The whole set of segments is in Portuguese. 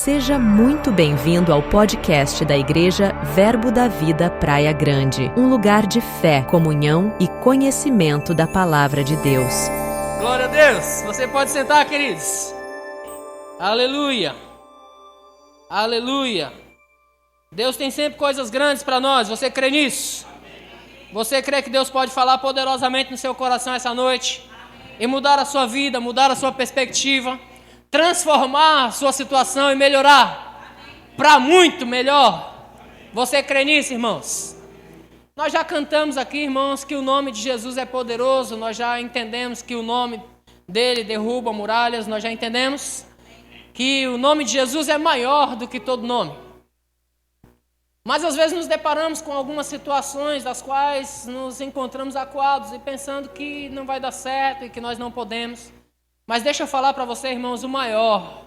Seja muito bem-vindo ao podcast da Igreja Verbo da Vida Praia Grande, um lugar de fé, comunhão e conhecimento da Palavra de Deus. Glória a Deus! Você pode sentar, queridos. Aleluia! Aleluia! Deus tem sempre coisas grandes para nós, você crê nisso? Você crê que Deus pode falar poderosamente no seu coração essa noite? E mudar a sua vida, mudar a sua perspectiva, transformar a sua situação e melhorar para muito melhor. Você crê nisso, irmãos? Nós já cantamos aqui, irmãos, que o nome de Jesus é poderoso. Nós já entendemos que o nome dele derruba muralhas. Nós já entendemos que o nome de Jesus é maior do que todo nome. Mas às vezes nos deparamos com algumas situações das quais nos encontramos acuados e pensando que não vai dar certo e que nós não podemos. Mas deixa eu falar para você, irmãos, o maior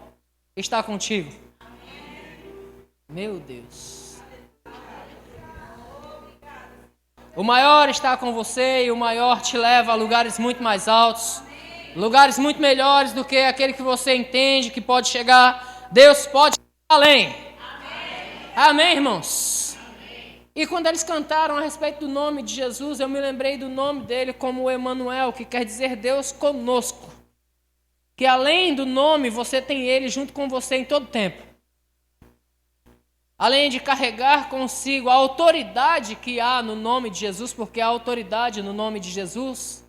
está contigo. Meu Deus. O maior está com você e o maior te leva a lugares muito mais altos, lugares muito melhores do que aquele que você entende que pode chegar. Deus pode chegar além. Amém, irmãos? E quando eles cantaram a respeito do nome de Jesus, eu me lembrei do nome dele como Emanuel, que quer dizer Deus conosco. Que além do nome, você tem ele junto com você em todo tempo. Além de carregar consigo a autoridade que há no nome de Jesus, porque há autoridade no nome de Jesus,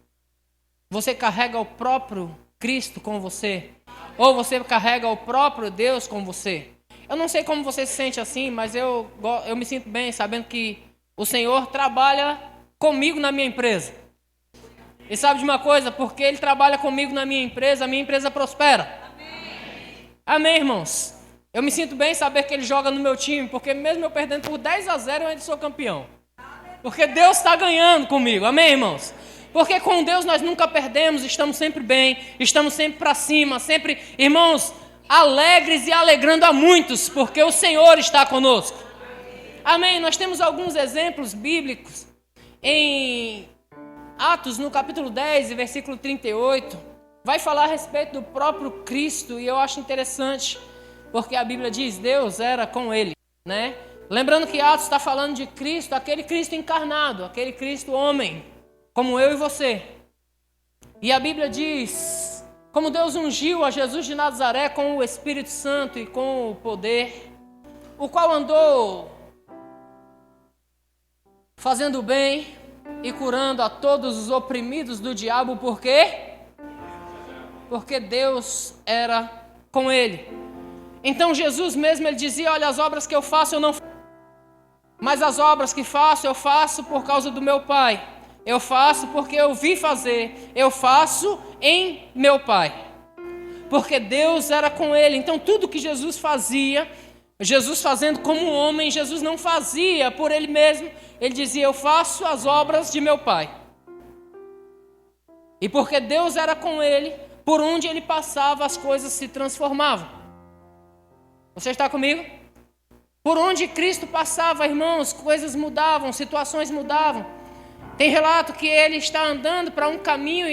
você carrega o próprio Cristo com você, ou você carrega o próprio Deus com você. Eu não sei como você se sente assim, mas eu me sinto bem sabendo que o Senhor trabalha comigo na minha empresa. E sabe de uma coisa? Porque Ele trabalha comigo na minha empresa, a minha empresa prospera. Amém, irmãos? Eu me sinto bem saber que Ele joga no meu time, porque mesmo eu perdendo por 10-0, eu ainda sou campeão. Porque Deus está ganhando comigo. Amém, irmãos? Porque com Deus nós nunca perdemos, estamos sempre bem, estamos sempre para cima, sempre, irmãos, alegres e alegrando a muitos, porque o Senhor está conosco. Amém? Nós temos alguns exemplos bíblicos em Atos, no capítulo 10, versículo 38, vai falar a respeito do próprio Cristo, e eu acho interessante, porque a Bíblia diz, Deus era com ele, né? Lembrando que Atos está falando de Cristo, aquele Cristo encarnado, aquele Cristo homem, como eu e você. E a Bíblia diz, como Deus ungiu a Jesus de Nazaré com o Espírito Santo e com o poder, o qual andou fazendo o bem e curando a todos os oprimidos do diabo, por quê? Porque Deus era com ele. Então Jesus mesmo, ele dizia, olha, as obras que eu faço, eu não faço, mas as obras que faço, eu faço por causa do meu Pai. Eu faço porque eu vi fazer, eu faço em meu Pai. Porque Deus era com ele. Então tudo que Jesus fazia, Jesus fazendo como homem, Jesus não fazia por ele mesmo. Ele dizia, eu faço as obras de meu Pai. E porque Deus era com ele, por onde ele passava as coisas se transformavam. Você está comigo? Por onde Cristo passava, irmãos, coisas mudavam, situações mudavam. Tem relato que ele está andando para um caminho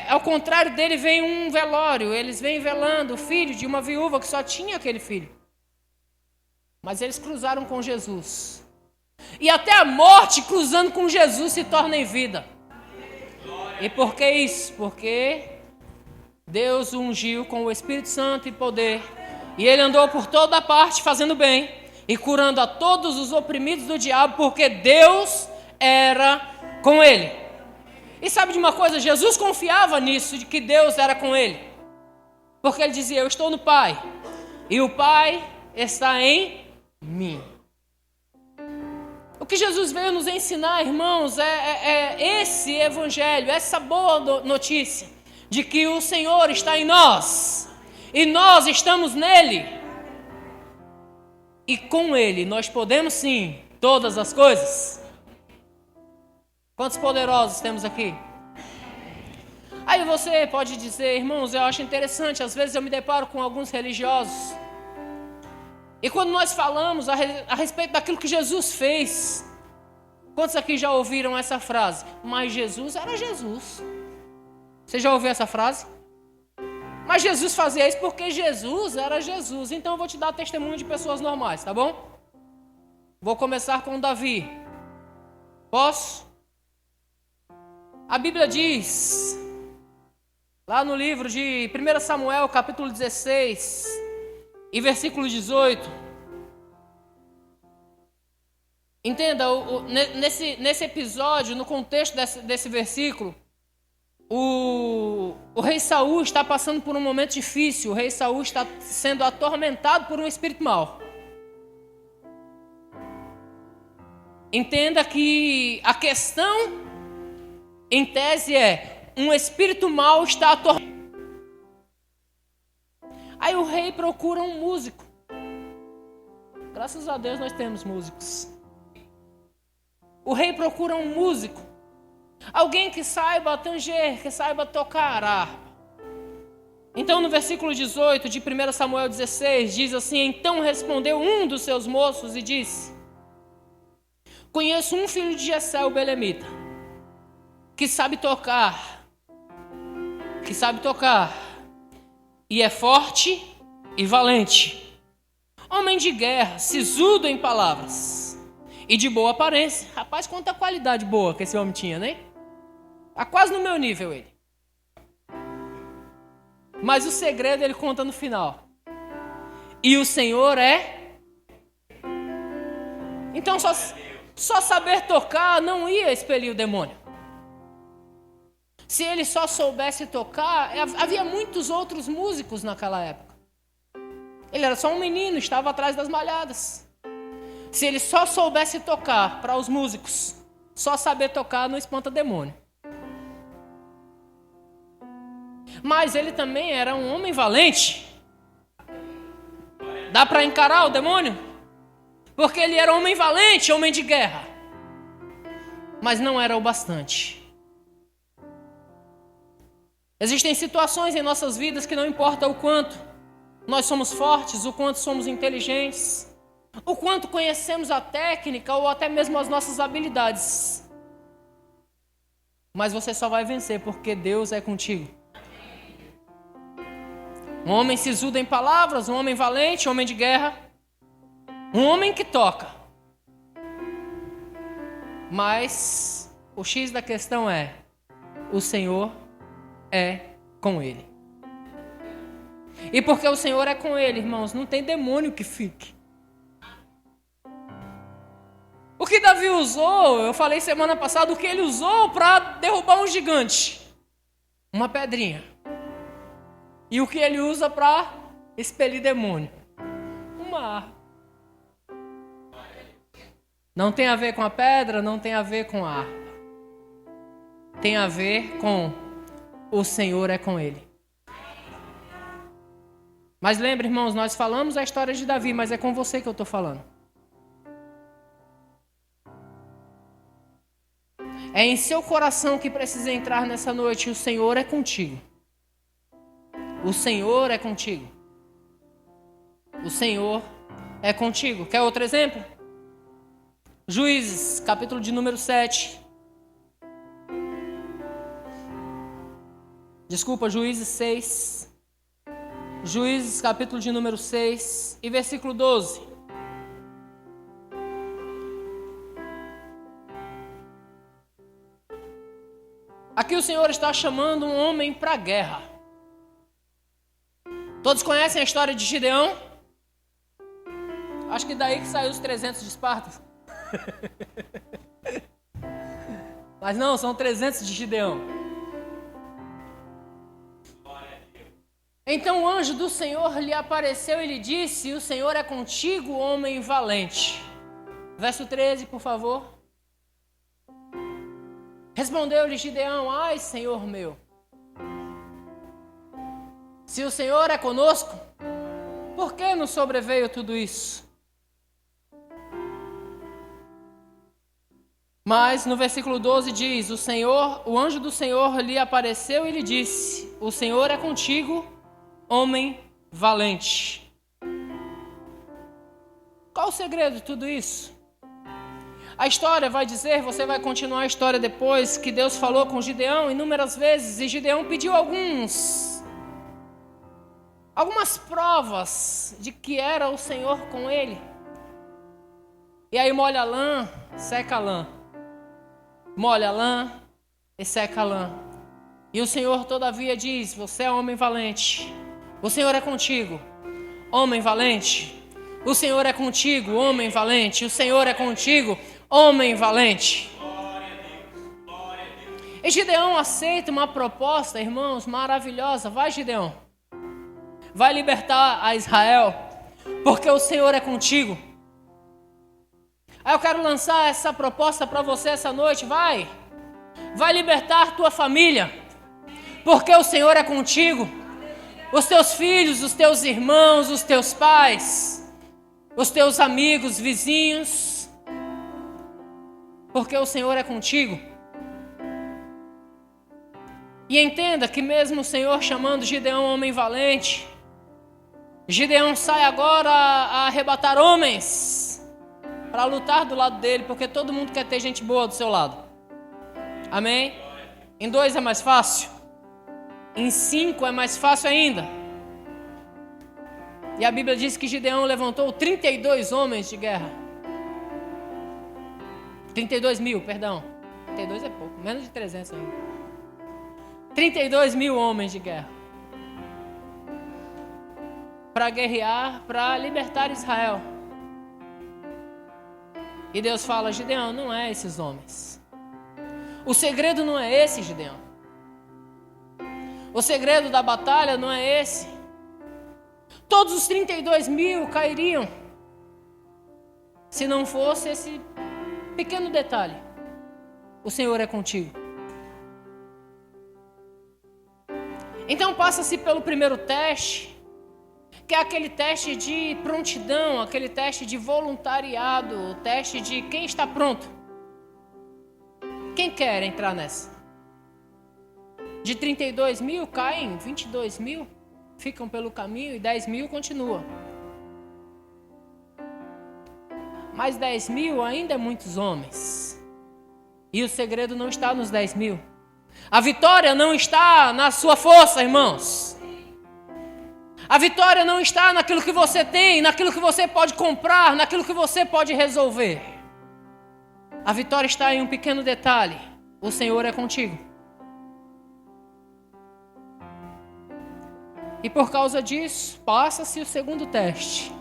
ao contrário dele vem um velório. Eles vêm velando o filho de uma viúva que só tinha aquele filho. Mas eles cruzaram com Jesus. E até a morte cruzando com Jesus se torna em vida. E por que isso? Porque Deus o ungiu com o Espírito Santo e poder. E ele andou por toda parte fazendo bem e curando a todos os oprimidos do diabo, porque Deus era com ele. E sabe de uma coisa? Jesus confiava nisso, de que Deus era com ele. Porque ele dizia, eu estou no Pai, e o Pai está em mim. O que Jesus veio nos ensinar, irmãos, é esse evangelho, essa boa notícia, de que o Senhor está em nós, e nós estamos nele. E com ele nós podemos sim, todas as coisas. Quantos poderosos temos aqui? Aí você pode dizer, irmãos, eu acho interessante, às vezes eu me deparo com alguns religiosos. E quando nós falamos a respeito daquilo que Jesus fez, quantos aqui já ouviram essa frase? Mas Jesus era Jesus. Você já ouviu essa frase? Mas Jesus fazia isso porque Jesus era Jesus. Então eu vou te dar testemunho de pessoas normais, tá bom? Vou começar com Davi. Posso? A Bíblia diz, lá no livro de 1 Samuel, capítulo 16, e versículo 18. Entenda, nesse episódio, no contexto desse versículo, o rei Saul está passando por um momento difícil. O rei Saul está sendo atormentado por um espírito mau. Entenda que a questão, em tese, é um espírito mau está atormentando. Aí o rei procura um músico. Graças a Deus nós temos músicos. O rei procura um músico. Alguém que saiba tanger, que saiba tocar a harpa. Então no versículo 18 de 1 Samuel 16 diz assim: então respondeu um dos seus moços e disse: conheço um filho de Jessé o belemita, que sabe tocar, e é forte e valente, homem de guerra, sisudo em palavras e de boa aparência. Rapaz, quanta qualidade boa que esse homem tinha, né? Está quase no meu nível ele. Mas o segredo ele conta no final. E o Senhor é... Então só saber tocar não ia expelir o demônio. Se ele só soubesse tocar, havia muitos outros músicos naquela época. Ele era só um menino, estava atrás das malhadas. Se ele só soubesse tocar, para os músicos, só saber tocar não espanta demônio. Mas ele também era um homem valente. Dá para encarar o demônio? Porque ele era homem valente, homem de guerra. Mas não era o bastante. Existem situações em nossas vidas que não importa o quanto nós somos fortes, o quanto somos inteligentes, o quanto conhecemos a técnica ou até mesmo as nossas habilidades. Mas você só vai vencer porque Deus é contigo. Um homem sisudo em palavras, um homem valente, um homem de guerra, um homem que toca. Mas o X da questão é: o Senhor é com ele. E porque o Senhor é com ele, irmãos, não tem demônio que fique. O que Davi usou, eu falei semana passada, o que ele usou para derrubar um gigante? Uma pedrinha. E o que ele usa para expelir demônio? Uma harpa. Não tem a ver com a pedra, não tem a ver com a harpa. Tem a ver com o Senhor é com ele. Mas lembre, irmãos, nós falamos a história de Davi, mas é com você que eu estou falando. É em seu coração que precisa entrar nessa noite. O Senhor é contigo. O Senhor é contigo. O Senhor é contigo. Quer outro exemplo? Juízes, capítulo de número 7. Juízes 6. Juízes, capítulo de número 6 e versículo 12. Aqui o Senhor está chamando um homem para a guerra. Todos conhecem a história de Gideão? Acho que daí que saiu os 300 de Esparta. Mas não, são 300 de Gideão. Então o anjo do Senhor lhe apareceu e lhe disse: o Senhor é contigo, homem valente. Verso 13, por favor. Respondeu-lhe Gideão: ai, Senhor meu, se o Senhor é conosco, por que nos sobreveio tudo isso? Mas no versículo 12 diz: o anjo do Senhor lhe apareceu e lhe disse: o Senhor é contigo, homem valente. Qual o segredo de tudo isso? A história vai dizer, você vai continuar a história depois, que Deus falou com Gideão inúmeras vezes, e Gideão pediu alguns algumas provas de que era o Senhor com ele. E aí molha a lã, seca a lã. Molha a lã e seca a lã. E o Senhor todavia diz: você é homem valente. O Senhor é contigo, homem valente. O Senhor é contigo, homem valente. O Senhor é contigo, homem valente. E Gideão aceita uma proposta, irmãos, maravilhosa. Vai, Gideão. Vai libertar a Israel, porque o Senhor é contigo. Aí eu quero lançar essa proposta para você essa noite. Vai libertar tua família, porque o Senhor é contigo. Os teus filhos, os teus irmãos, os teus pais, os teus amigos, vizinhos, porque o Senhor é contigo. E entenda que mesmo o Senhor chamando Gideão homem valente, Gideão sai agora a arrebatar homens para lutar do lado dele, porque todo mundo quer ter gente boa do seu lado. Amém? Em 2 é mais fácil. Em 5 é mais fácil ainda. E a Bíblia diz que Gideão levantou 32 homens de guerra. 32 mil, perdão. 32 é pouco, menos de 300 ainda. 32 mil homens de guerra. Para guerrear, para libertar Israel. E Deus fala: Gideão, não é esses homens. O segredo não é esse, Gideão. O segredo da batalha não é esse. Todos os 32 mil cairiam se não fosse esse pequeno detalhe: o Senhor é contigo. Então passa-se pelo primeiro teste, que é aquele teste de prontidão, aquele teste de voluntariado, o teste de quem está pronto. Quem quer entrar nessa? De 32 mil caem 22 mil, ficam pelo caminho, e 10 mil continuam. Mas 10 mil ainda é muitos homens. E o segredo não está nos 10 mil. A vitória não está na sua força, irmãos. A vitória não está naquilo que você tem, naquilo que você pode comprar, naquilo que você pode resolver. A vitória está em um pequeno detalhe: o Senhor é contigo. E por causa disso, passa-se o segundo teste.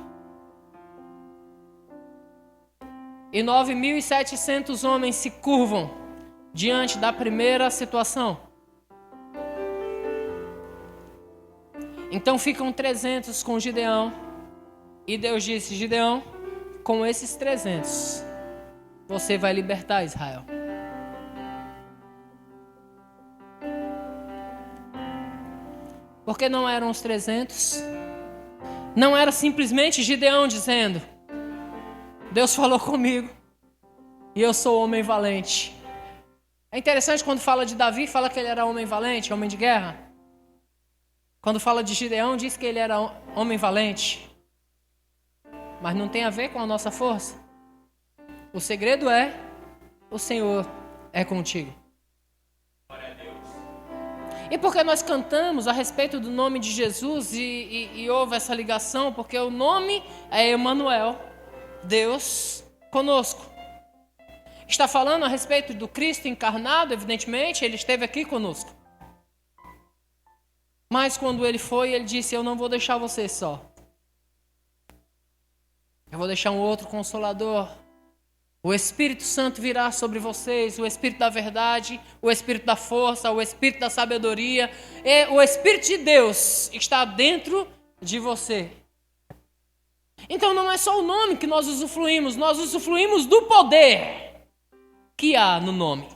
E 9.700 homens se curvam diante da primeira situação. Então ficam 300 com Gideão. E Deus disse: Gideão, com esses 300, você vai libertar Israel. Porque não eram os 300. Não era simplesmente Gideão dizendo: Deus falou comigo e eu sou homem valente. É interessante quando fala de Davi, fala que ele era homem valente, homem de guerra. Quando fala de Gideão, diz que ele era homem valente. Mas não tem a ver com a nossa força. O segredo é: o Senhor é contigo. E porque nós cantamos a respeito do nome de Jesus e houve essa ligação, porque o nome é Emanuel, Deus conosco. Está falando a respeito do Cristo encarnado, evidentemente, ele esteve aqui conosco. Mas quando ele foi, ele disse: eu não vou deixar você só. Eu vou deixar um outro Consolador. O Espírito Santo virá sobre vocês, o Espírito da verdade, o Espírito da força, o Espírito da sabedoria. E o Espírito de Deus está dentro de você. Então não é só o nome que nós usufruímos do poder que há no nome.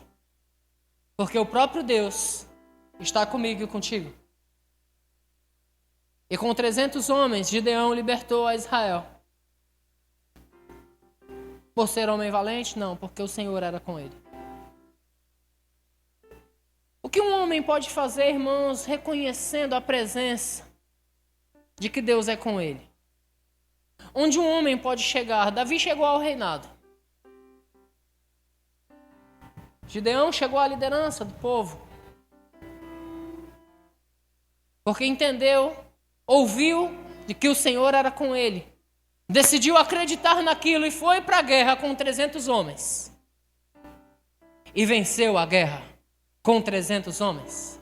Porque o próprio Deus está comigo e contigo. E com 300 homens, Gideão libertou a Israel. Por ser homem valente? Não, porque o Senhor era com ele. O que um homem pode fazer, irmãos, reconhecendo a presença de que Deus é com ele? Onde um homem pode chegar? Davi chegou ao reinado. Gideão chegou à liderança do povo. Porque entendeu ouviu de que o Senhor era com ele, decidiu acreditar naquilo e foi para a guerra com 300 homens. E venceu a guerra com 300 homens.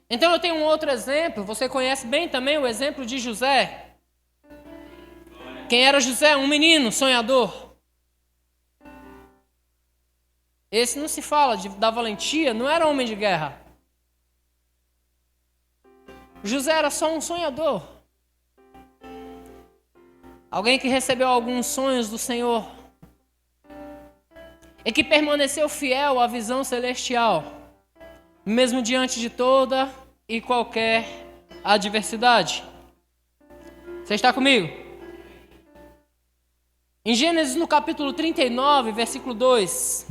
Então eu tenho um outro exemplo, você conhece bem também o exemplo de José. Quem era José? Um menino sonhador. Esse não se fala da valentia, não era homem de guerra. José era só um sonhador. Alguém que recebeu alguns sonhos do Senhor e que permaneceu fiel à visão celestial, mesmo diante de toda e qualquer adversidade. Você está comigo? Em Gênesis, no capítulo 39, versículo 2.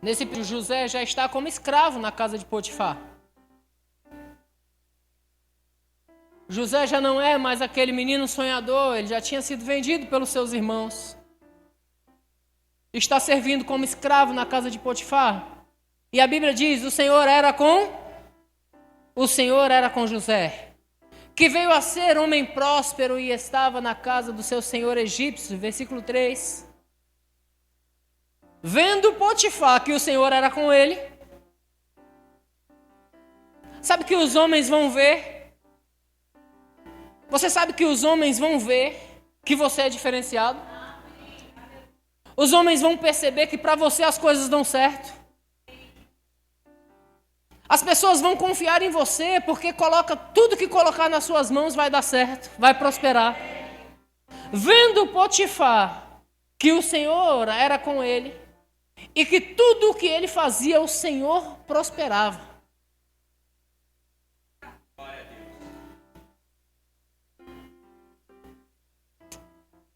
Nesse período, José já está como escravo na casa de Potifar. José já não é mais aquele menino sonhador, ele já tinha sido vendido pelos seus irmãos. Está servindo como escravo na casa de Potifar. E a Bíblia diz, o Senhor era com José, que veio a ser homem próspero e estava na casa do seu senhor egípcio. Versículo 3. Vendo Potifar que o Senhor era com ele. Sabe que os homens vão ver? Você sabe que os homens vão ver que você é diferenciado? Os homens vão perceber que para você as coisas dão certo. As pessoas vão confiar em você porque tudo que colocar nas suas mãos vai dar certo, vai prosperar. Vendo Potifar que o Senhor era com ele e que tudo o que ele fazia, o Senhor prosperava.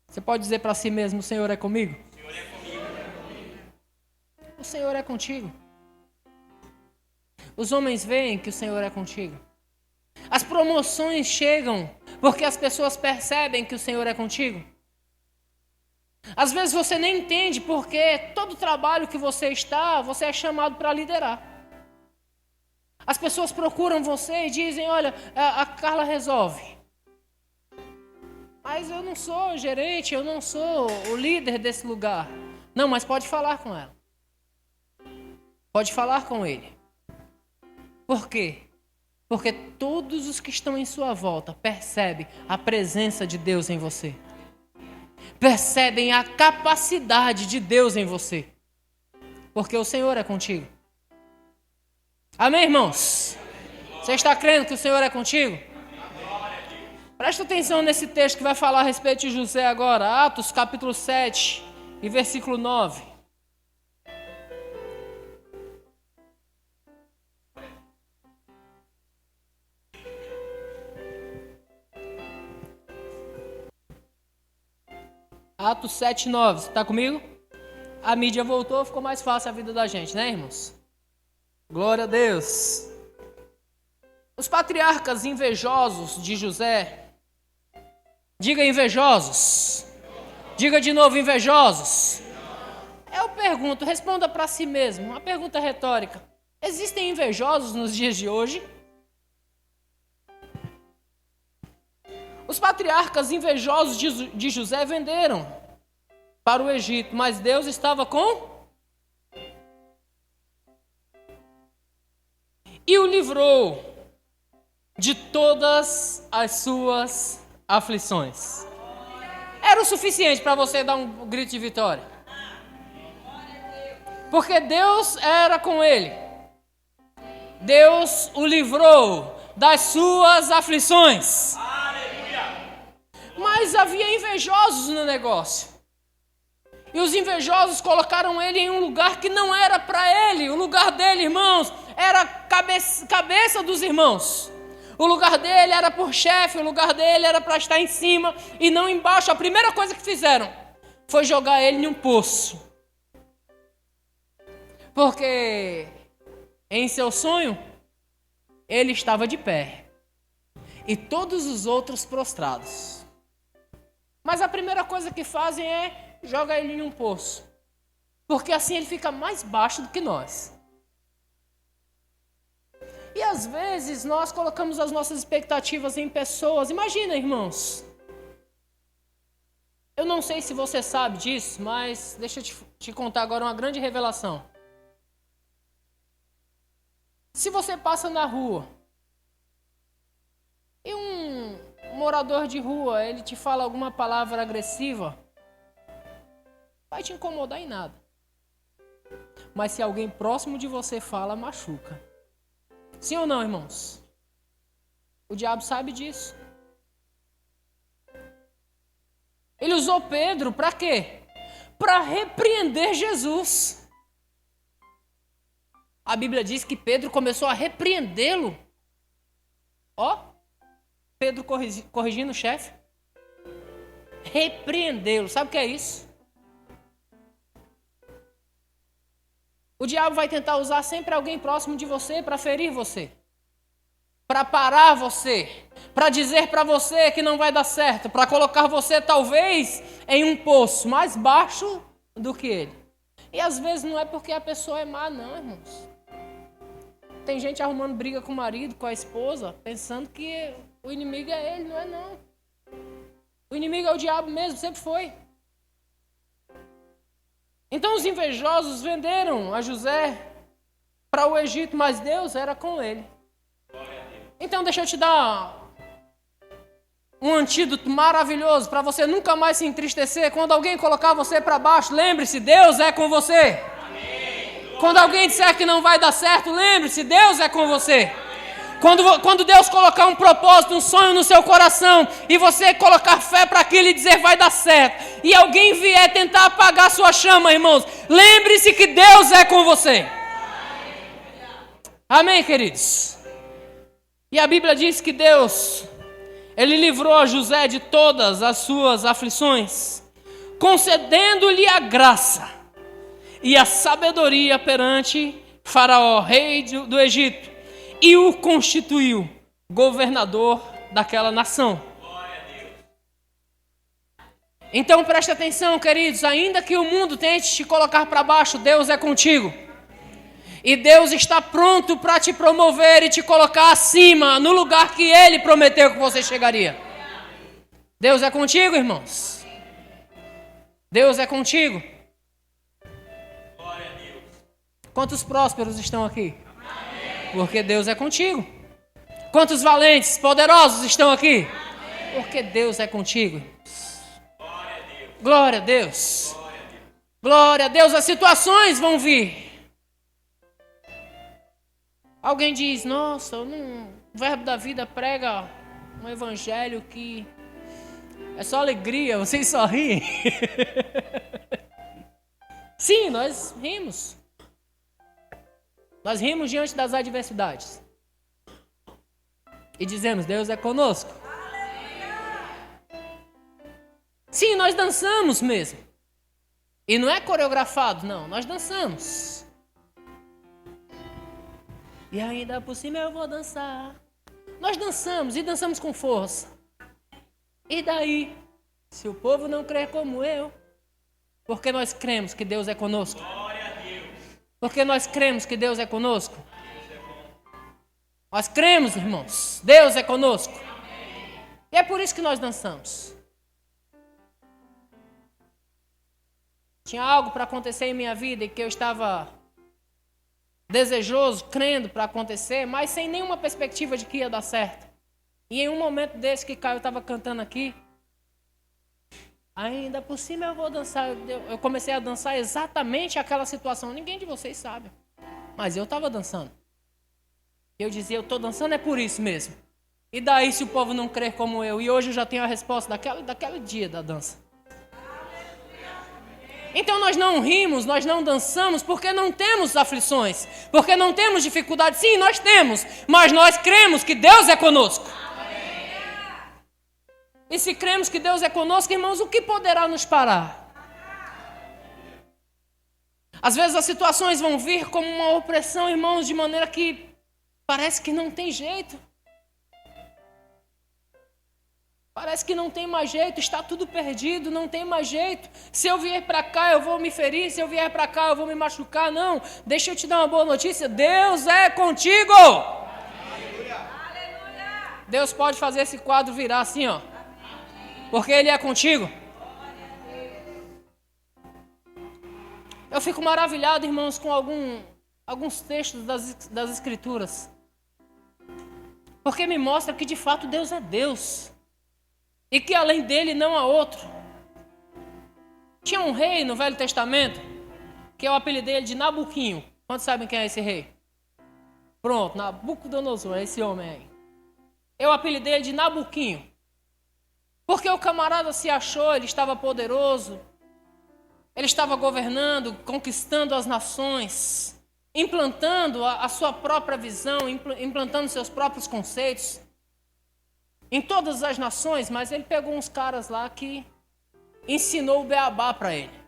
Você pode dizer para si mesmo, o Senhor é comigo? O Senhor é contigo. Os homens veem que o Senhor é contigo. As promoções chegam porque as pessoas percebem que o Senhor é contigo. Às vezes você nem entende porque todo trabalho que você é chamado para liderar. As pessoas procuram você e dizem, olha, a Carla resolve. Mas eu não sou gerente, eu não sou o líder desse lugar. Não, mas pode falar com ela. Pode falar com ele. Por quê? Porque todos os que estão em sua volta percebem a presença de Deus em você. Percebem a capacidade de Deus em você. Porque o Senhor é contigo. Amém, irmãos? Você está crendo que o Senhor é contigo? Presta atenção nesse texto que vai falar a respeito de José agora. Atos capítulo 7 e versículo 9. Atos 7, 9. Você está comigo? A mídia voltou, ficou mais fácil a vida da gente, né, irmãos? Glória a Deus. Os patriarcas invejosos de José. Diga invejosos. Diga de novo invejosos. Eu pergunto, responda para si mesmo. Uma pergunta retórica. Existem invejosos nos dias de hoje? Os patriarcas invejosos de José venderam para o Egito, mas Deus estava com e o livrou de todas as suas aflições. Era o suficiente para você dar um grito de vitória. Porque Deus era com ele. Deus o livrou das suas aflições. Mas havia invejosos no negócio. E os invejosos colocaram ele em um lugar que não era para ele. O lugar dele, irmãos, era cabeça dos irmãos. O lugar dele era por chefe, o lugar dele era para estar em cima e não embaixo. A primeira coisa que fizeram foi jogar ele em um poço. Porque em seu sonho, ele estava de pé. E todos os outros prostrados. Mas a primeira coisa que fazem é jogar ele em um poço. Porque assim ele fica mais baixo do que nós. E às vezes nós colocamos as nossas expectativas em pessoas. Imagina, irmãos. Eu não sei se você sabe disso, mas deixa eu te contar agora uma grande revelação. Se você passa na rua e um morador de rua, ele te fala alguma palavra agressiva, vai te incomodar em nada. Mas se alguém próximo de você fala, machuca. Sim ou não, irmãos? O diabo sabe disso. Ele usou Pedro para quê? Para repreender Jesus. A Bíblia diz que Pedro começou a repreendê-lo. Ó, Pedro corrigindo o chefe. Repreendê-lo. Sabe o que é isso? O diabo vai tentar usar sempre alguém próximo de você para ferir você. Para parar você. Para dizer para você que não vai dar certo. Para colocar você talvez em um poço mais baixo do que ele. E às vezes não é porque a pessoa é má, não, irmãos. Tem gente arrumando briga com o marido, com a esposa, pensando que o inimigo é ele, não é não. O inimigo é o diabo mesmo, sempre foi. Então os invejosos venderam a José para o Egito, mas Deus era com ele. Então deixa eu te dar um antídoto maravilhoso para você nunca mais se entristecer. Quando alguém colocar você para baixo, lembre-se, Deus é com você. Quando alguém disser que não vai dar certo, lembre-se, Deus é com você. Quando Deus colocar um propósito, um sonho no seu coração, e você colocar fé para aquilo e dizer vai dar certo, e alguém vier tentar apagar a sua chama, irmãos, lembre-se que Deus é com você. Amém, queridos? E a Bíblia diz que Deus, Ele livrou a José de todas as suas aflições, concedendo-lhe a graça e a sabedoria perante Faraó, rei do Egito, e o constituiu governador daquela nação. Então preste atenção, queridos, ainda que o mundo tente te colocar para baixo, Deus é contigo. E Deus está pronto para te promover e te colocar acima, no lugar que Ele prometeu que você chegaria. Deus é contigo, irmãos. Deus é contigo. Quantos prósperos estão aqui? Porque Deus é contigo. Quantos valentes, poderosos estão aqui? Porque Deus é contigo. Glória a Deus. Glória a Deus. As situações vão vir. Alguém diz, nossa, o Verbo da Vida prega um evangelho que é só alegria, vocês só riem. Sim, nós rimos. Nós rimos diante das adversidades. E dizemos, Deus é conosco. Sim, nós dançamos mesmo. E não é coreografado, não, nós dançamos. E ainda por cima eu vou dançar. Nós dançamos e dançamos com força. E daí, se o povo não crer como eu, porque nós cremos que Deus é conosco. Porque nós cremos que Deus é conosco. Nós cremos, irmãos, Deus é conosco. E é por isso que nós dançamos. Tinha algo para acontecer em minha vida e que eu estava desejoso, crendo para acontecer, mas sem nenhuma perspectiva de que ia dar certo. E em um momento desse que Caio estava cantando aqui, ainda por cima eu vou dançar, eu comecei a dançar exatamente aquela situação. Ninguém de vocês sabe, mas eu estava dançando. Eu dizia, eu estou dançando é por isso mesmo. E daí se o povo não crer como eu? E hoje eu já tenho a resposta daquele dia da dança. Então nós não rimos, nós não dançamos porque não temos aflições, porque não temos dificuldades. Sim, nós temos, mas nós cremos que Deus é conosco. E se cremos que Deus é conosco, irmãos, o que poderá nos parar? Às vezes as situações vão vir como uma opressão, irmãos, de maneira que parece que não tem jeito. Parece que não tem mais jeito, está tudo perdido, não tem mais jeito. Se eu vier para cá, eu vou me ferir, se eu vier para cá, eu vou me machucar. Não, deixa eu te dar uma boa notícia, Deus é contigo. Deus pode fazer esse quadro virar assim, ó. Porque Ele é contigo. Eu fico maravilhado, irmãos, com alguns textos das Escrituras. Porque me mostra que de fato Deus é Deus. E que além dele não há outro. Tinha um rei no Velho Testamento, que eu apelidei ele de Nabuquinho. Quantos sabem quem é esse rei? Pronto, Nabucodonosor, é esse homem aí. Eu apelidei ele de Nabuquinho. Porque o camarada se achou, ele estava poderoso. Ele estava governando, conquistando as nações, implantando a sua própria visão, implantando seus próprios conceitos em todas as nações, mas ele pegou uns caras lá que ensinou o beabá para ele.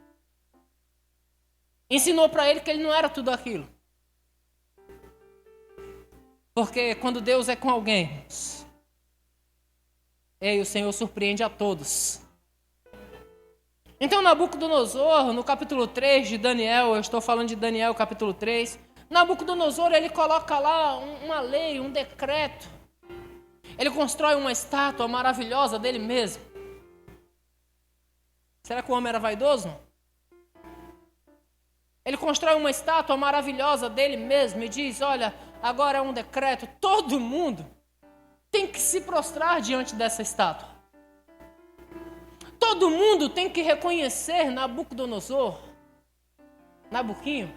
Ensinou para ele que ele não era tudo aquilo. Porque quando Deus é com alguém, o Senhor surpreende a todos. Então Nabucodonosor, no capítulo 3 de Daniel, eu estou falando de Daniel capítulo 3, Nabucodonosor ele coloca lá uma lei, um decreto. Ele constrói uma estátua maravilhosa dele mesmo. Será que o homem era vaidoso? Ele constrói uma estátua maravilhosa dele mesmo e diz, olha, agora é um decreto, todo mundo tem que se prostrar diante dessa estátua. Todo mundo tem que reconhecer Nabucodonosor, Nabuquinho.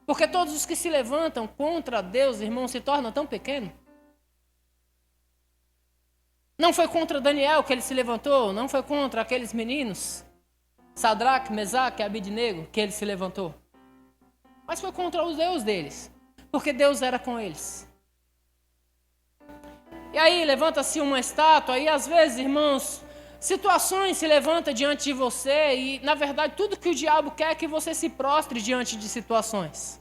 Porque todos os que se levantam contra Deus, irmão, se tornam tão pequenos. Não foi contra Daniel que ele se levantou, não foi contra aqueles meninos, Sadraque, Mesaque e Abidnego, que ele se levantou. Mas foi contra o Deus deles, porque Deus era com eles. E aí levanta-se uma estátua e às vezes, irmãos, situações se levantam diante de você e, na verdade, tudo que o diabo quer é que você se prostre diante de situações.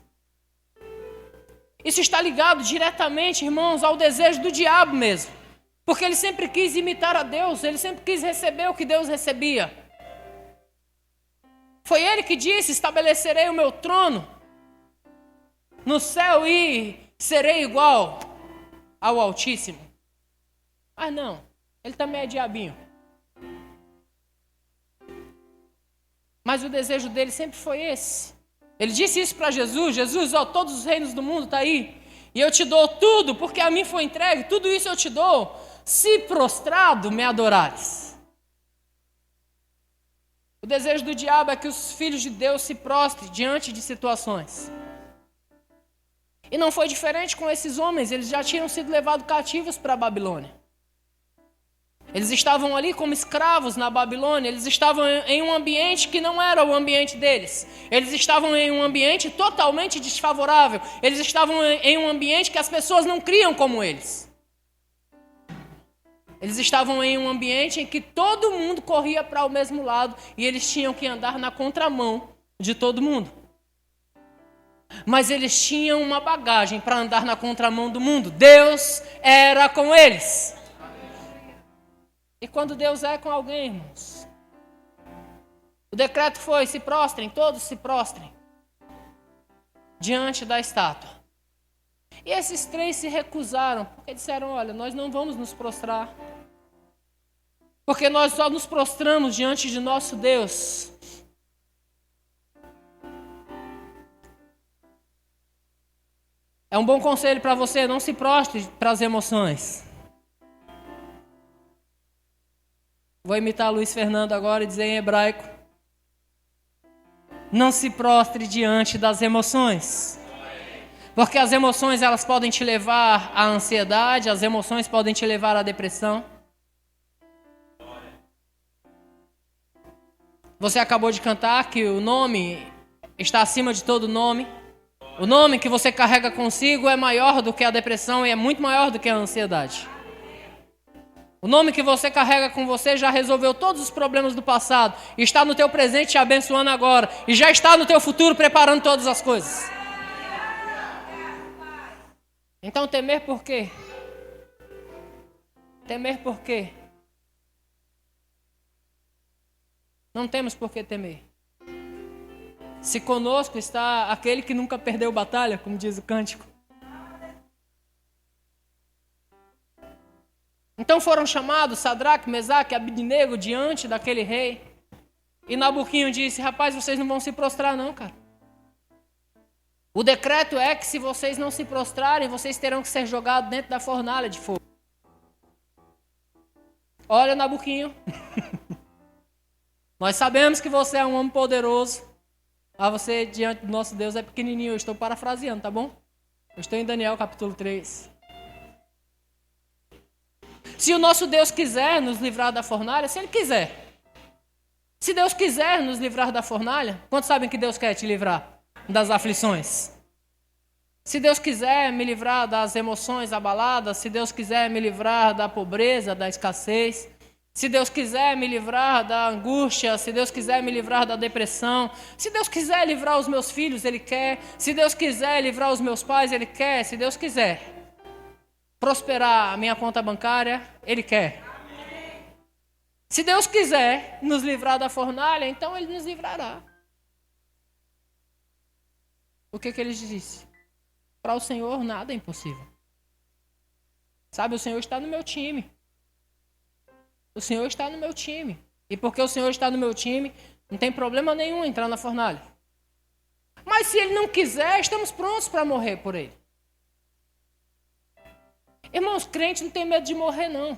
Isso está ligado diretamente, irmãos, ao desejo do diabo mesmo. Porque ele sempre quis imitar a Deus, ele sempre quis receber o que Deus recebia. Foi ele que disse, estabelecerei o meu trono no céu e serei igual ao Altíssimo. Mas não, ele também é diabinho. Mas o desejo dele sempre foi esse. Ele disse isso para Jesus, Jesus, ó, todos os reinos do mundo estão aí, e eu te dou tudo, porque a mim foi entregue, tudo isso eu te dou, se prostrado me adorares. O desejo do diabo é que os filhos de Deus se prostrem diante de situações. E não foi diferente com esses homens, eles já tinham sido levados cativos para a Babilônia. Eles estavam ali como escravos na Babilônia, eles estavam em um ambiente que não era o ambiente deles. Eles estavam em um ambiente totalmente desfavorável. Eles estavam em um ambiente que as pessoas não criam como eles. Eles estavam em um ambiente em que todo mundo corria para o mesmo lado e eles tinham que andar na contramão de todo mundo. Mas eles tinham uma bagagem para andar na contramão do mundo. Deus era com eles. E quando Deus é com alguém, irmãos, o decreto foi, se prostrem, todos se prostrem diante da estátua. E esses três se recusaram, porque disseram, olha, nós não vamos nos prostrar, porque nós só nos prostramos diante de nosso Deus. É um bom conselho para você, não se prostre para as emoções. Vou imitar Luiz Fernando agora e dizer em hebraico. Não se prostre diante das emoções. Porque as emoções elas podem te levar à ansiedade, as emoções podem te levar à depressão. Você acabou de cantar que o nome está acima de todo nome. O nome que você carrega consigo é maior do que a depressão e é muito maior do que a ansiedade. O nome que você carrega com você já resolveu todos os problemas do passado. E está no teu presente te abençoando agora. E já está no teu futuro preparando todas as coisas. Então temer por quê? Temer por quê? Não temos por que temer. Se conosco está aquele que nunca perdeu batalha, como diz o cântico. Então foram chamados Sadraque, Mesaque e Abidnego diante daquele rei. E Nabuquinho disse: rapaz, vocês não vão se prostrar não, cara. O decreto é que se vocês não se prostrarem, vocês terão que ser jogados dentro da fornalha de fogo. Olha, Nabuquinho, nós sabemos que você é um homem poderoso. Você diante do nosso Deus é pequenininho. Eu estou parafraseando, tá bom? Eu estou em Daniel capítulo 3. Se o nosso Deus quiser nos livrar da fornalha, se Ele quiser. Se Deus quiser nos livrar da fornalha, quantos sabem que Deus quer te livrar das aflições? Se Deus quiser me livrar das emoções abaladas, se Deus quiser me livrar da pobreza, da escassez, se Deus quiser me livrar da angústia, se Deus quiser me livrar da depressão, se Deus quiser livrar os meus filhos, Ele quer. Se Deus quiser livrar os meus pais, Ele quer. Se Deus quiser prosperar a minha conta bancária, Ele quer. Se Deus quiser nos livrar da fornalha, então Ele nos livrará. O que Ele disse? Para o Senhor nada é impossível. Sabe, o Senhor está no meu time. O Senhor está no meu time. E porque o Senhor está no meu time, não tem problema nenhum entrar na fornalha. Mas se Ele não quiser, estamos prontos para morrer por Ele. Irmãos, crente não tem medo de morrer, não.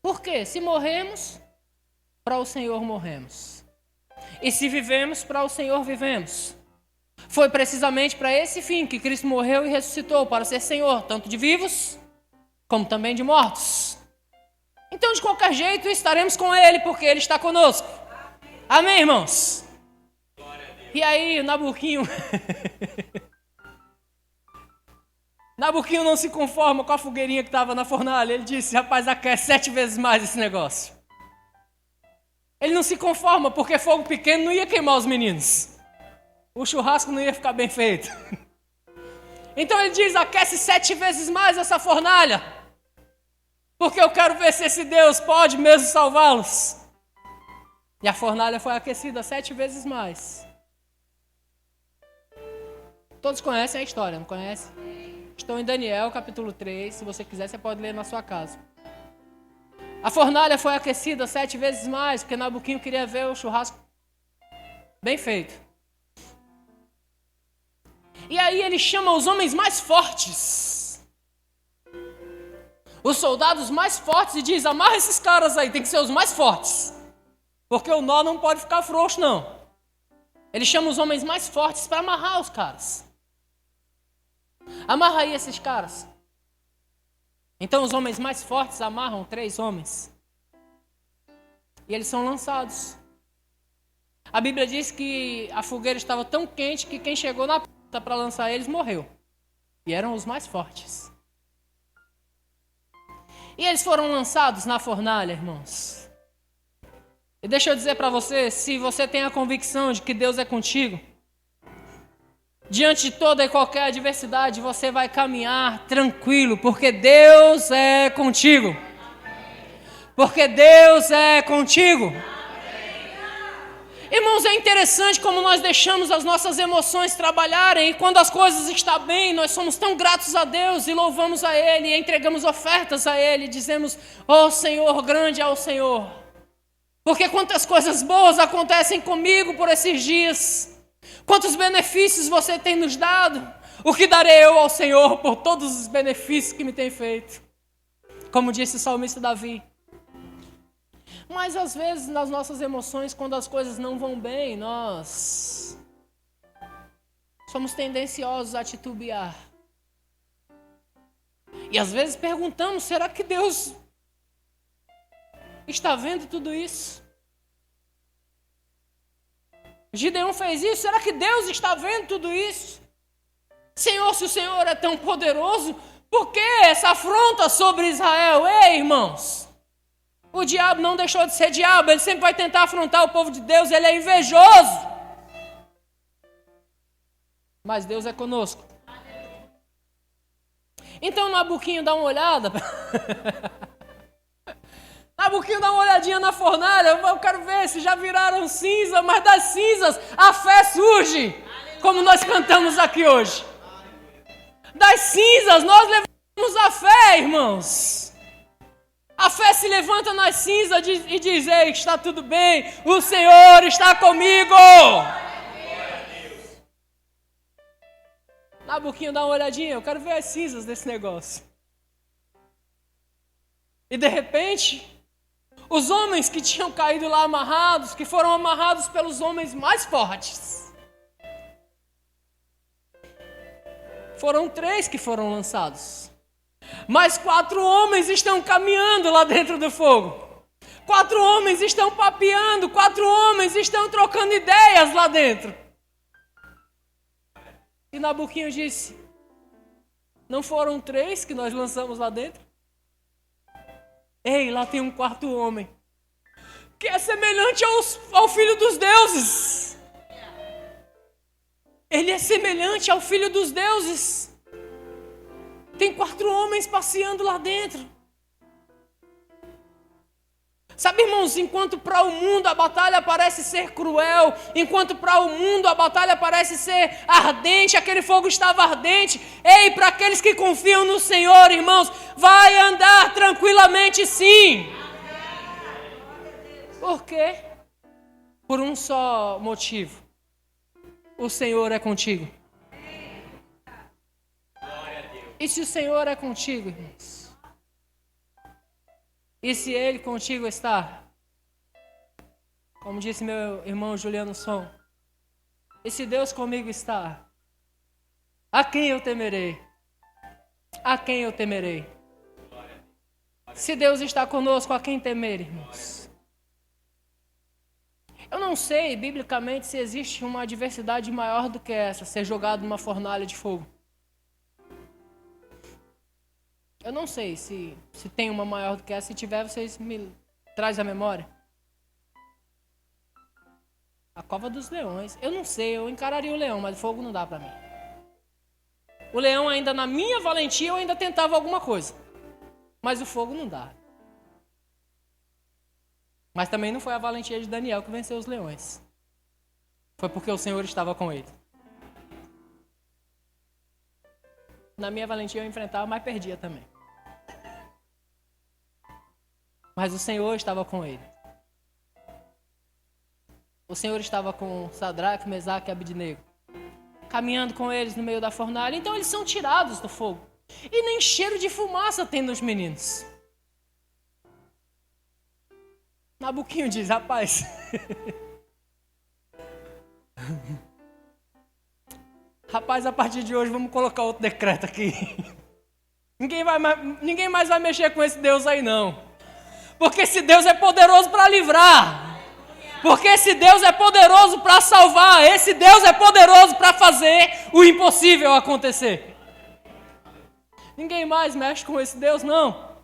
Por quê? Se morremos, para o Senhor morremos. E se vivemos, para o Senhor vivemos. Foi precisamente para esse fim que Cristo morreu e ressuscitou, para ser Senhor, tanto de vivos, como também de mortos. Então, de qualquer jeito, estaremos com Ele, porque Ele está conosco. Amém, irmãos? E aí, Nabuquinho... Nabuquinho não se conforma com a fogueirinha que estava na fornalha. Ele disse: rapaz, aquece 7 vezes mais esse negócio. Ele não se conforma porque fogo pequeno não ia queimar os meninos. O churrasco não ia ficar bem feito. Então ele diz: aquece 7 vezes mais essa fornalha, porque eu quero ver se esse Deus pode mesmo salvá-los. E a fornalha foi aquecida 7 vezes mais. Todos conhecem a história, não conhecem? Estou em Daniel, capítulo 3. Se você quiser, você pode ler na sua casa. A fornalha foi aquecida 7 vezes mais, porque Nabuquinho queria ver o churrasco bem feito. E aí ele chama os homens mais fortes, os soldados mais fortes, e diz: amarra esses caras aí, tem que ser os mais fortes, porque o nó não pode ficar frouxo, não. Ele chama os homens mais fortes para amarrar os caras. Amarra aí esses caras. Então os homens mais fortes amarram 3 homens. E eles são lançados. A Bíblia diz que a fogueira estava tão quente que quem chegou na porta para lançar eles morreu. E eram os mais fortes. E eles foram lançados na fornalha, irmãos. E deixa eu dizer para você, se você tem a convicção de que Deus é contigo, diante de toda e qualquer adversidade, você vai caminhar tranquilo, porque Deus é contigo. Porque Deus é contigo. Irmãos, é interessante como nós deixamos as nossas emoções trabalharem, e quando as coisas estão bem, nós somos tão gratos a Deus e louvamos a Ele, e entregamos ofertas a Ele, e dizemos: ó Senhor, grande é o Senhor. Porque quantas coisas boas acontecem comigo por esses dias. Quantos benefícios você tem nos dado? O que darei eu ao Senhor por todos os benefícios que me tem feito? Como disse o salmista Davi. Mas às vezes nas nossas emoções, quando as coisas não vão bem, nós somos tendenciosos a titubear. E às vezes perguntamos: será que Deus está vendo tudo isso? Gideão fez isso, será que Deus está vendo tudo isso? Senhor, se o Senhor é tão poderoso, por que essa afronta sobre Israel? Ei, irmãos, o diabo não deixou de ser diabo, ele sempre vai tentar afrontar o povo de Deus, ele é invejoso. Mas Deus é conosco. Então Nabuquinho dá uma olhada. Nabuquinho dá uma olhadinha na fornalha. Eu quero ver se já viraram cinza, mas das cinzas a fé surge, como nós cantamos aqui hoje. Das cinzas nós levantamos a fé, irmãos. A fé se levanta nas cinzas e diz: ei, está tudo bem, o Senhor está comigo. Nabuquinho, dá uma olhadinha, eu quero ver as cinzas desse negócio. E de repente, os homens que tinham caído lá amarrados, que foram amarrados pelos homens mais fortes, foram 3 que foram lançados. Mas 4 homens estão caminhando lá dentro do fogo. 4 homens estão papeando, 4 homens estão trocando ideias lá dentro. E Nabuquinho disse: não foram 3 que nós lançamos lá dentro? Ei, lá tem um 4º homem, que é semelhante ao Filho dos Deuses. Ele é semelhante ao Filho dos Deuses. Tem 4 homens passeando lá dentro. Sabe, irmãos, enquanto para o mundo a batalha parece ser cruel, enquanto para o mundo a batalha parece ser ardente, aquele fogo estava ardente. Ei, para aqueles que confiam no Senhor, irmãos, vai andar tranquilamente sim. Por quê? Por um só motivo: o Senhor é contigo. E se o Senhor é contigo, irmãos? E se Ele contigo está? Como disse meu irmão Juliano Som, e se Deus comigo está? A quem eu temerei? A quem eu temerei? Se Deus está conosco, a quem temer, irmãos? Eu não sei, biblicamente, se existe uma adversidade maior do que essa, ser jogado numa fornalha de fogo. Eu não sei se tem uma maior do que essa. Se tiver, vocês me trazem a memória. A cova dos leões. Eu não sei, eu encararia o leão, mas o fogo não dá para mim. O leão ainda, na minha valentia, eu ainda tentava alguma coisa. Mas o fogo não dá. Mas também não foi a valentia de Daniel que venceu os leões. Foi porque o Senhor estava com ele. Na minha valentia eu enfrentava, mas perdia também. Mas o Senhor estava com ele. O Senhor estava com Sadraque, Mesaque e Abednego, caminhando com eles no meio da fornalha. Então eles são tirados do fogo. E nem cheiro de fumaça tem nos meninos. Nabuquinho diz: rapaz, a partir de hoje vamos colocar outro decreto aqui. Ninguém mais vai mexer com esse Deus aí não. Porque esse Deus é poderoso para livrar. Porque esse Deus é poderoso para salvar. Esse Deus é poderoso para fazer o impossível acontecer. Ninguém mais mexe com esse Deus não.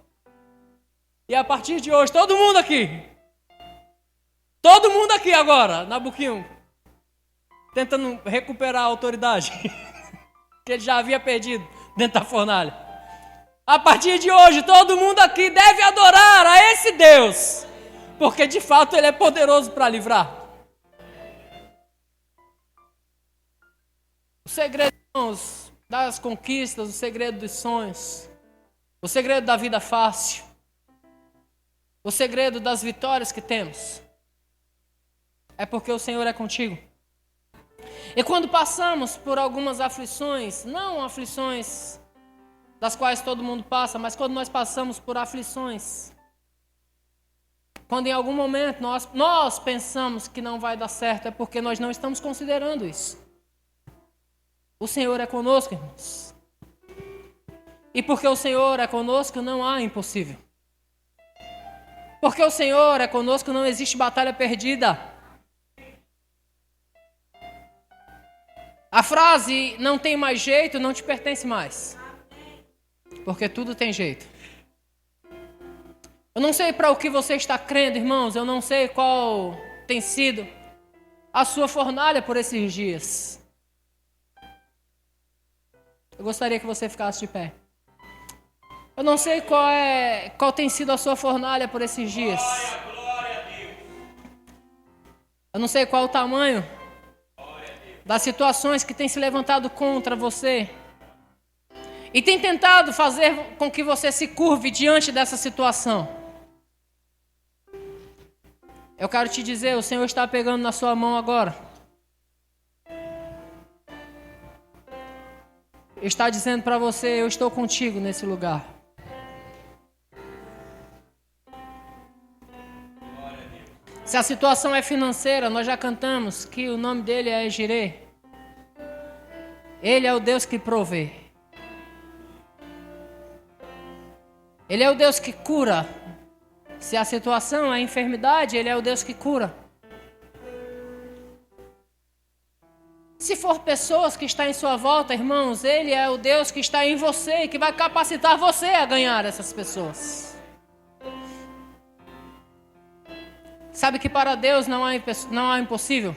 E a partir de hoje, todo mundo aqui agora, Nabuquinho, tentando recuperar a autoridade que ele já havia perdido dentro da fornalha. A partir de hoje, todo mundo aqui deve adorar a esse Deus, porque de fato Ele é poderoso para livrar. O segredo, irmãos, das conquistas, o segredo dos sonhos, o segredo da vida fácil, o segredo das vitórias que temos, é porque o Senhor é contigo. E quando passamos por algumas aflições, não aflições das quais todo mundo passa, mas quando nós passamos por aflições, quando em algum momento nós pensamos que não vai dar certo, é porque nós não estamos considerando isso. O Senhor é conosco, irmãos. E porque o Senhor é conosco, não há impossível. Porque o Senhor é conosco, não existe batalha perdida. A frase "não tem mais jeito" não te pertence mais. Porque tudo tem jeito. Eu não sei para o que você está crendo, irmãos. Eu não sei qual tem sido a sua fornalha por esses dias. Eu gostaria que você ficasse de pé. Eu não sei qual tem sido a sua fornalha por esses dias. Eu não sei qual o tamanho das situações que têm se levantado contra você. e tem tentado fazer com que você se curve diante dessa situação. Eu quero te dizer, o Senhor está pegando na sua mão agora. Está dizendo para você, eu estou contigo nesse lugar. Se a situação é financeira, nós já cantamos que o nome dele é Jireh. Ele é o Deus que provê. Ele é o Deus que cura. Se a situação é enfermidade, Ele é o Deus que cura. Se for pessoas que estão em sua volta, irmãos, Ele é o Deus que está em você e que vai capacitar você a ganhar essas pessoas. Sabe que para Deus não há impossível?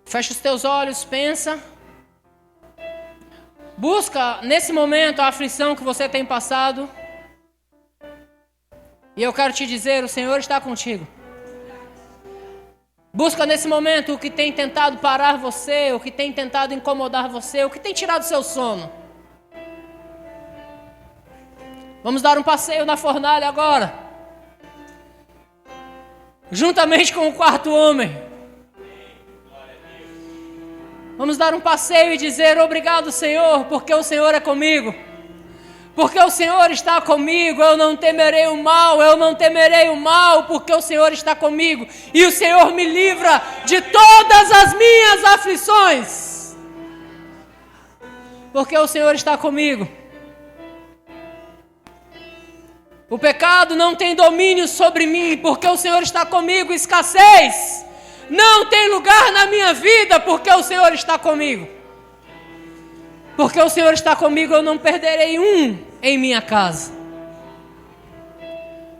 Fecha os teus olhos, pensa. Busca nesse momento a aflição que você tem passado. E eu quero te dizer, o Senhor está contigo. Busca nesse momento o que tem tentado parar você, o que tem tentado incomodar você, o que tem tirado seu sono. Vamos dar um passeio na fornalha agora. Juntamente com o quarto homem. Vamos dar um passeio e dizer obrigado, Senhor, porque o Senhor é comigo. Porque o Senhor está comigo, eu não temerei o mal, porque o Senhor está comigo. E o Senhor me livra de todas as minhas aflições. Porque o Senhor está comigo. O pecado não tem domínio sobre mim, porque o Senhor está comigo. Escassez não tem lugar na minha vida, porque o Senhor está comigo. Porque o Senhor está comigo, eu não perderei um em minha casa.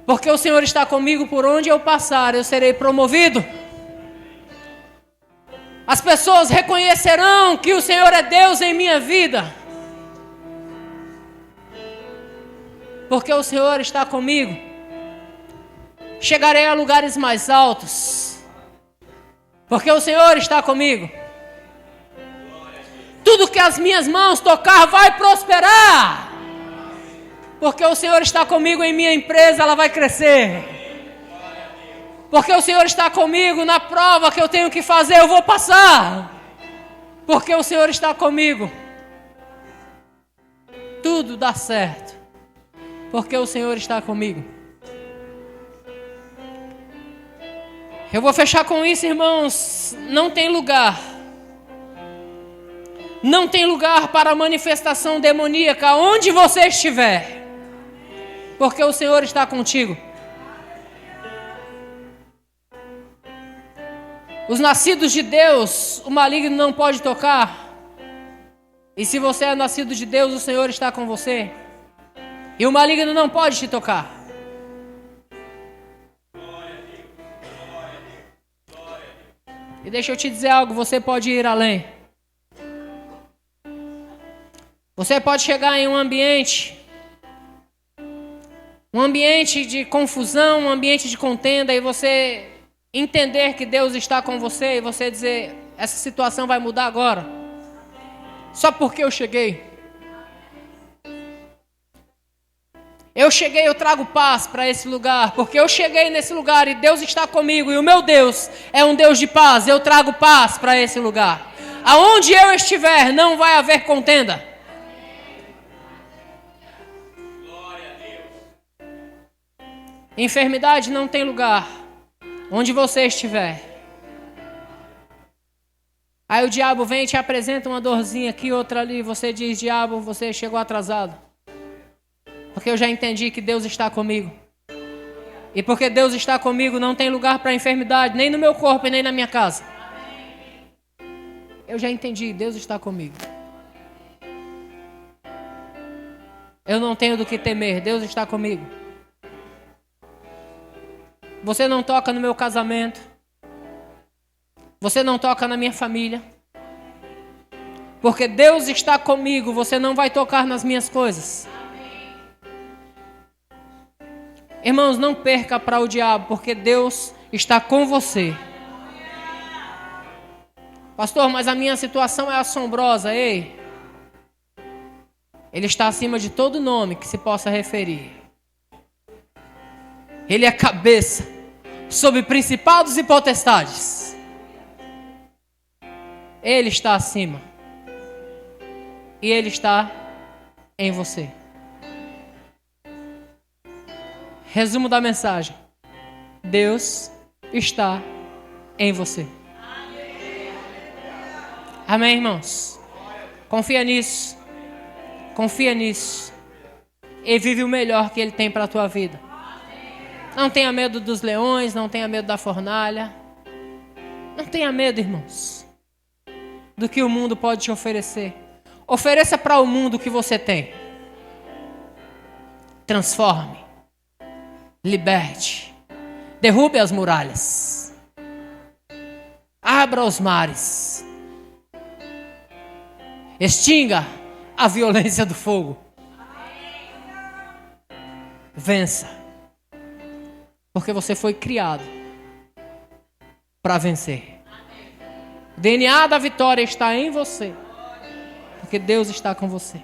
Porque o Senhor está comigo, por onde eu passar, eu serei promovido. As pessoas reconhecerão que o Senhor é Deus em minha vida. Porque o Senhor está comigo. Chegarei a lugares mais altos. Porque o Senhor está comigo. Tudo que as minhas mãos tocar vai prosperar. Porque o Senhor está comigo em minha empresa, ela vai crescer. Porque o Senhor está comigo na prova que eu tenho que fazer, eu vou passar. Porque o Senhor está comigo. Tudo dá certo. Porque o Senhor está comigo. Eu vou fechar com isso, irmãos. Não tem lugar. Não tem lugar para manifestação demoníaca onde você estiver. Porque o Senhor está contigo. Os nascidos de Deus, o maligno não pode tocar. E se você é nascido de Deus, o Senhor está com você. E o maligno não pode te tocar. E deixa eu te dizer algo, você pode ir além. Você pode chegar em um ambiente de confusão, um ambiente de contenda, e você entender que Deus está com você, e você dizer, essa situação vai mudar agora. Só porque eu cheguei. Eu cheguei, eu trago paz para esse lugar, porque eu cheguei nesse lugar e Deus está comigo, e o meu Deus é um Deus de paz, eu trago paz para esse lugar. Aonde eu estiver, não vai haver contenda. Glória a Deus. Enfermidade não tem lugar, onde você estiver. Aí o diabo vem e te apresenta uma dorzinha aqui, outra ali, você diz, diabo, você chegou atrasado. Porque eu já entendi que Deus está comigo. E porque Deus está comigo, não tem lugar para enfermidade, nem no meu corpo e nem na minha casa. Eu já entendi, Deus está comigo. Eu não tenho do que temer, Deus está comigo. Você não toca no meu casamento. Você não toca na minha família. Porque Deus está comigo, você não vai tocar nas minhas coisas. Irmãos, não perca para o diabo, porque Deus está com você. Pastor, mas a minha situação é assombrosa. Ei, Ele está acima de todo nome que se possa referir. Ele é cabeça sobre principados e potestades. Ele está acima. E Ele está em você. Resumo da mensagem. Deus está em você. Amém, irmãos? Confia nisso. Confia nisso. E vive o melhor que Ele tem para a tua vida. Não tenha medo dos leões, não tenha medo da fornalha. Não tenha medo, irmãos, do que o mundo pode te oferecer. Ofereça para o mundo o que você tem. Transforme. Liberte. Derrube as muralhas. Abra os mares. Extinga a violência do fogo. Vença. Porque você foi criado para vencer. O DNA da vitória está em você. Porque Deus está com você.